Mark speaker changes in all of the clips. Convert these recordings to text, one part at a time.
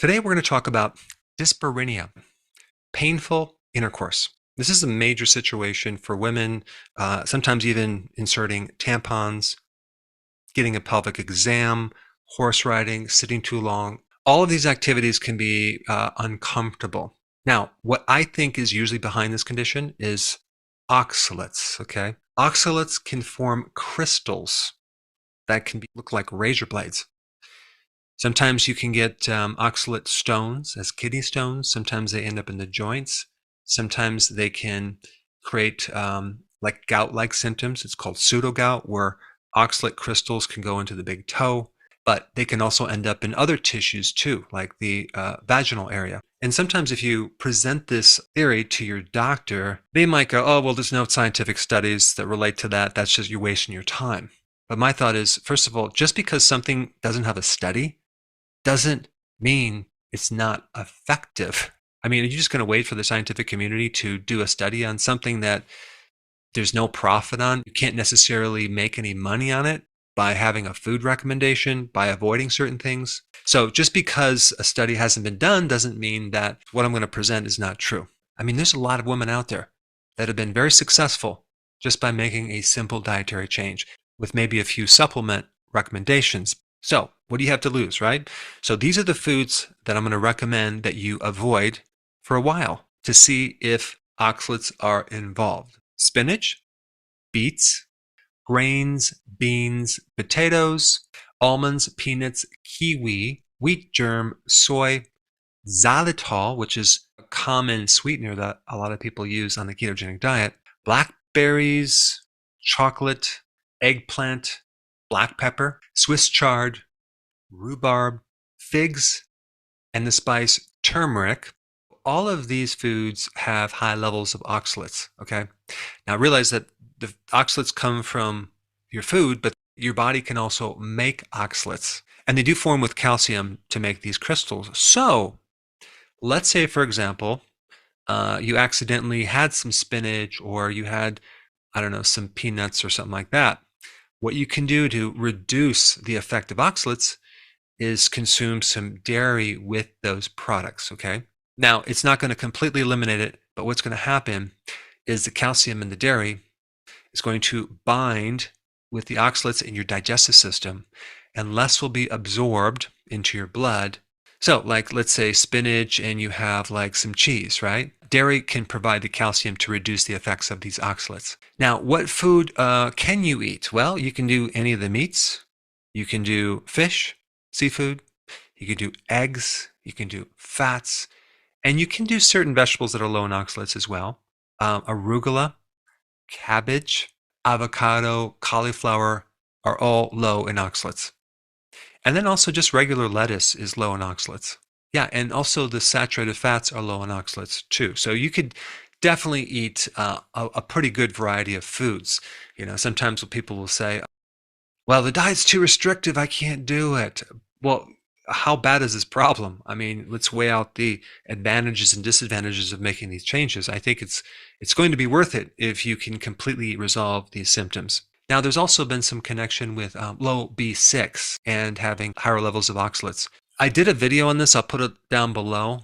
Speaker 1: Today we're going to talk about dyspareunia, painful intercourse. This is a major situation for women, sometimes even inserting tampons, getting a pelvic exam, horse riding, sitting too long. All of these activities can be uncomfortable. Now, what I think is usually behind this condition is oxalates, okay? Oxalates can form crystals that can look like razor blades. Sometimes you can get oxalate stones as kidney stones. Sometimes they end up in the joints. Sometimes they can create like gout-like symptoms. It's called pseudogout, where oxalate crystals can go into the big toe, but they can also end up in other tissues too, like the vaginal area. And sometimes if you present this theory to your doctor, they might go, oh, well, there's no scientific studies that relate to that. That's just you're wasting your time. But my thought is, first of all, just because something doesn't have a study doesn't mean it's not effective. I mean, are you just going to wait for the scientific community to do a study on something that there's no profit on? You can't necessarily make any money on it by having a food recommendation, by avoiding certain things. So just because a study hasn't been done doesn't mean that what I'm going to present is not true. I mean, there's a lot of women out there that have been very successful just by making a simple dietary change with maybe a few supplement recommendations. So what do you have to lose, right? So these are the foods that I'm going to recommend that you avoid for a while to see if oxalates are involved. Spinach, beets, grains, beans, potatoes, almonds, peanuts, kiwi, wheat germ, soy, xylitol, which is a common sweetener that a lot of people use on the ketogenic diet, blackberries, chocolate, eggplant, black pepper, Swiss chard, rhubarb, figs, and the spice turmeric. All of these foods have high levels of oxalates, okay? Now realize that the oxalates come from your food, but your body can also make oxalates. And they do form with calcium to make these crystals. So let's say, for example, you accidentally had some spinach or you had, I don't know, some peanuts or something like that. What you can do to reduce the effect of oxalates is consume some dairy with those products, okay? Now, it's not going to completely eliminate it, but what's going to happen is the calcium in the dairy is going to bind with the oxalates in your digestive system, and less will be absorbed into your blood. So, like, let's say spinach and you have like some cheese, right? Dairy can provide the calcium to reduce the effects of these oxalates. Now, what food can you eat? Well, you can do any of the meats. You can do fish, seafood. You can do eggs. You can do fats. And you can do certain vegetables that are low in oxalates as well. Arugula, cabbage, avocado, cauliflower are all low in oxalates. And then also just regular lettuce is low in oxalates. Yeah, and also the saturated fats are low in oxalates too. So you could definitely eat a pretty good variety of foods. You know, sometimes people will say, well, the diet's too restrictive, I can't do it. Well, how bad is this problem? I mean, let's weigh out the advantages and disadvantages of making these changes. I think it's going to be worth it if you can completely resolve these symptoms. Now, there's also been some connection with low B6 and having higher levels of oxalates. I did a video on this. I'll put it down below.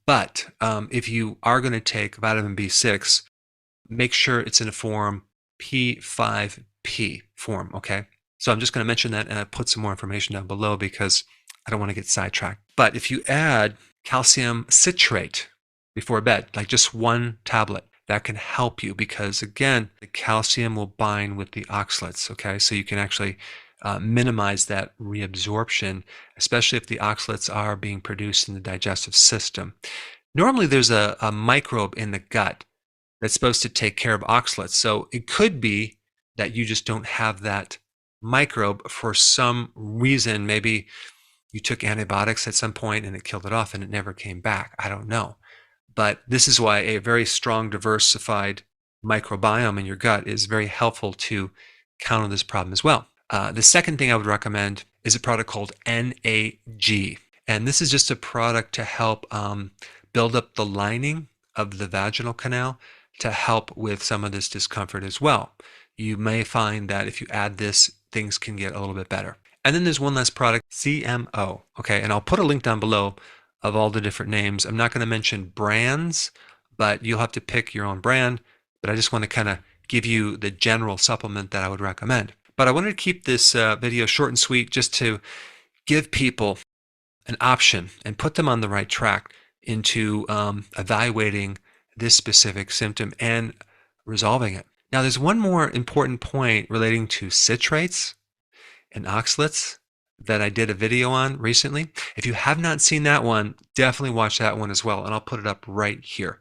Speaker 1: But if you are going to take vitamin B6, make sure it's in a form P5P form, okay? So I'm just going to mention that and I put some more information down below because I don't want to get sidetracked. But if you add calcium citrate before bed, like just one tablet, that can help you because, again, the calcium will bind with the oxalates, okay? So you can actually minimize that reabsorption, especially if the oxalates are being produced in the digestive system. Normally, there's a microbe in the gut that's supposed to take care of oxalates. So it could be that you just don't have that microbe for some reason. Maybe you took antibiotics at some point and it killed it off and it never came back. I don't know. But this is why a very strong, diversified microbiome in your gut is very helpful to counter this problem as well. The second thing I would recommend is a product called NAG. And this is just a product to help build up the lining of the vaginal canal to help with some of this discomfort as well. You may find that if you add this, things can get a little bit better. And then there's one last product, CMO. Okay, and I'll put a link down below of all the different names. I'm not going to mention brands, but you'll have to pick your own brand. But I just want to kind of give you the general supplement that I would recommend. But I wanted to keep this video short and sweet just to give people an option and put them on the right track into evaluating this specific symptom and resolving it. Now, there's one more important point relating to citrates and oxalates that I did a video on recently. If you have not seen that one, definitely watch that one as well, and I'll put it up right here.